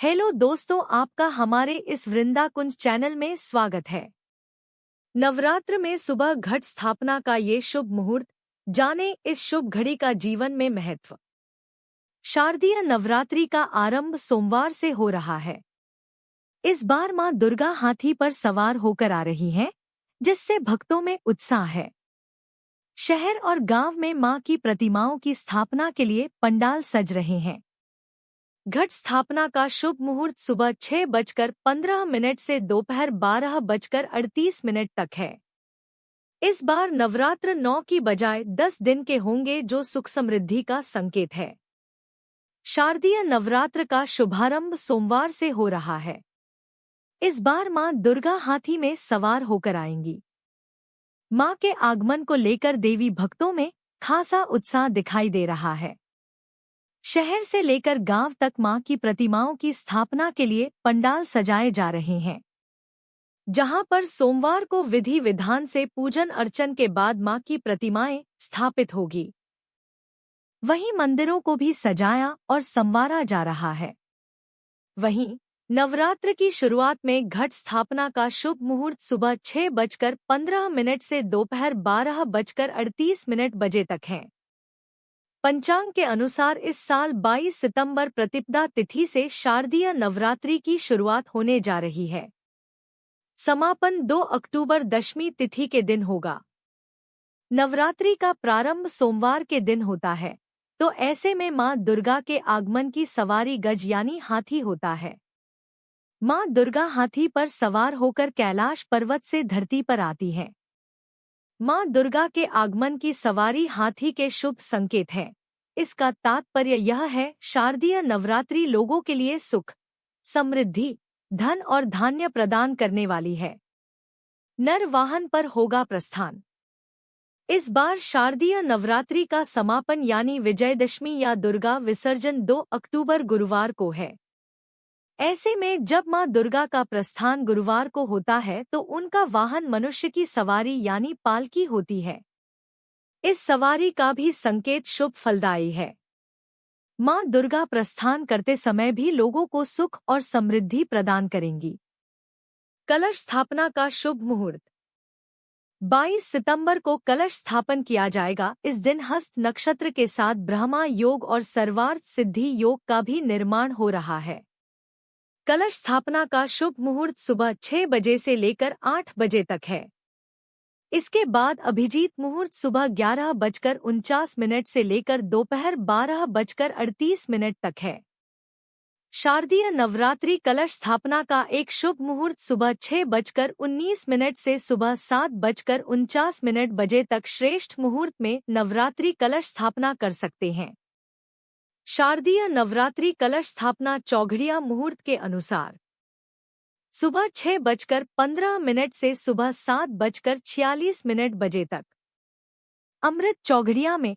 Hello दोस्तों, आपका हमारे इस वृंदाकुंज चैनल में स्वागत है। नवरात्र में सुबह घट स्थापना का ये शुभ मुहूर्त, जाने इस शुभ घड़ी का जीवन में महत्व। शारदीय नवरात्रि का आरंभ सोमवार से हो रहा है। इस बार मां दुर्गा हाथी पर सवार होकर आ रही हैं, जिससे भक्तों में उत्साह है। शहर और गांव में मां की प्रतिमाओं की स्थापना के लिए पंडाल सज रहे हैं। घट स्थापना का शुभ मुहूर्त सुबह 6:15 से दोपहर 12:38 तक है। इस बार नवरात्र 9 की बजाय 10 दिन के होंगे, जो सुख समृद्धि का संकेत है। शारदीय नवरात्र का शुभारंभ सोमवार से हो रहा है। इस बार मां दुर्गा हाथी में सवार होकर आएंगी। मां के आगमन को लेकर देवी भक्तों में खासा उत्साह दिखाई दे रहा है। शहर से लेकर गांव तक मां की प्रतिमाओं की स्थापना के लिए पंडाल सजाए जा रहे हैं, जहां पर सोमवार को विधि विधान से पूजन अर्चन के बाद मां की प्रतिमाएं स्थापित होगी। वहीं मंदिरों को भी सजाया और संवारा जा रहा है। वहीं नवरात्र की शुरुआत में घट स्थापना का शुभ मुहूर्त सुबह 6:15 से दोपहर 12:38 बजे तक है। पंचांग के अनुसार इस साल 22 सितंबर प्रतिपदा तिथि से शारदीय नवरात्रि की शुरुआत होने जा रही है। समापन 2 अक्टूबर दशमी तिथि के दिन होगा। नवरात्रि का प्रारंभ सोमवार के दिन होता है, तो ऐसे में मां दुर्गा के आगमन की सवारी गज यानी हाथी होता है। मां दुर्गा हाथी पर सवार होकर कैलाश पर्वत से धरती पर आती है। मां दुर्गा के आगमन की सवारी हाथी के शुभ संकेत है। इसका तात्पर्य यह है, शारदीय नवरात्रि लोगों के लिए सुख, समृद्धि, धन और धान्य प्रदान करने वाली है। नर वाहन पर होगा प्रस्थान। इस बार शारदीय नवरात्रि का समापन यानी विजयदशमी या दुर्गा विसर्जन 2 अक्टूबर गुरुवार को है। ऐसे में जब मां दुर्गा का प्रस्थान गुरुवार को होता है, तो उनका वाहन मनुष्य की सवारी यानी पालकी होती है। इस सवारी का भी संकेत शुभ फलदायी है। मां दुर्गा प्रस्थान करते समय भी लोगों को सुख और समृद्धि प्रदान करेंगी। कलश स्थापना का शुभ मुहूर्त 22 सितंबर को कलश स्थापन किया जाएगा। इस दिन हस्त नक्षत्र के साथ ब्रह्मा योग और सर्वार्थ सिद्धि योग का भी निर्माण हो रहा है। कलश स्थापना का शुभ मुहूर्त सुबह 6 बजे से लेकर 8 बजे तक है। इसके बाद अभिजीत मुहूर्त सुबह 11:49 से लेकर दोपहर 12:38 तक है। शारदीय नवरात्रि कलश स्थापना का एक शुभ मुहूर्त सुबह 6:19 से सुबह 7:49 बजे तक श्रेष्ठ मुहूर्त में नवरात्रि कलश स्थापना कर सकते हैं। शारदीय नवरात्रि कलश स्थापना चौघड़िया मुहूर्त के अनुसार सुबह 6:15 से सुबह 7:46 बजे तक। अमृत चौघड़िया में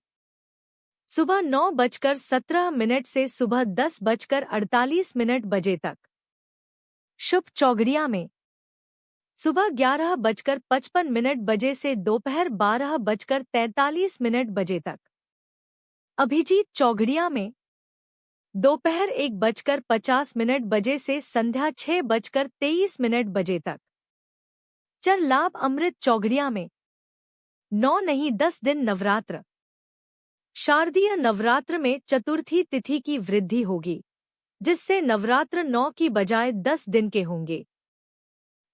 सुबह 9:17 से सुबह 10:48 बजे तक। शुभ चौघड़िया में सुबह 11:55 बजे से दोपहर 12:43 बजे तक। अभिजीत चौघड़िया में दोपहर 1:50 बजे से संध्या 6:23 बजे तक। चर लाभ अमृत चौघड़िया में 9 नहीं 10 दिन नवरात्र। शारदीय नवरात्र में चतुर्थी तिथि की वृद्धि होगी, जिससे नवरात्र 9 की बजाय 10 दिन के होंगे।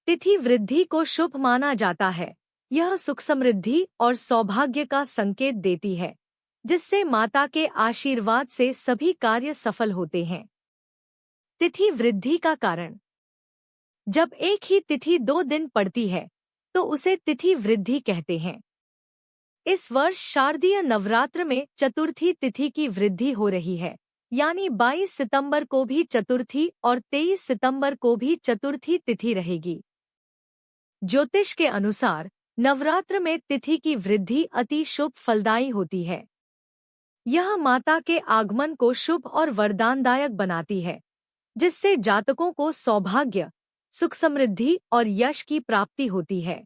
तिथि वृद्धि को शुभ माना जाता है। यह सुख समृद्धि और सौभाग्य का संकेत देती है, जिससे माता के आशीर्वाद से सभी कार्य सफल होते हैं। तिथि वृद्धि का कारण जब एक ही तिथि 2 दिन पड़ती है, तो उसे तिथि वृद्धि कहते हैं। इस वर्ष शारदीय नवरात्र में चतुर्थी तिथि की वृद्धि हो रही है, यानी 22 सितंबर को भी चतुर्थी और 23 सितंबर को भी चतुर्थी तिथि रहेगी। ज्योतिष के अनुसार नवरात्र में तिथि की वृद्धि अति शुभ फलदायी होती है। यह माता के आगमन को शुभ और वरदानदायक बनाती है, जिससे जातकों को सौभाग्य, सुख समृद्धि और यश की प्राप्ति होती है।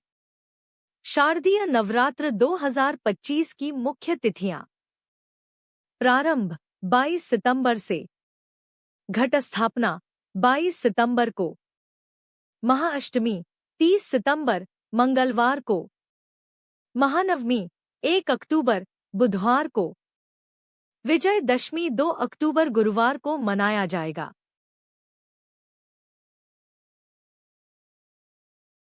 शारदीय नवरात्र 2025 की मुख्य तिथियां। प्रारंभ 22 सितंबर से। घट स्थापना 22 सितंबर को। महाअष्टमी 30 सितंबर मंगलवार को। महानवमी 1 अक्टूबर बुधवार को। विजय दशमी 2 अक्टूबर गुरुवार को मनाया जाएगा।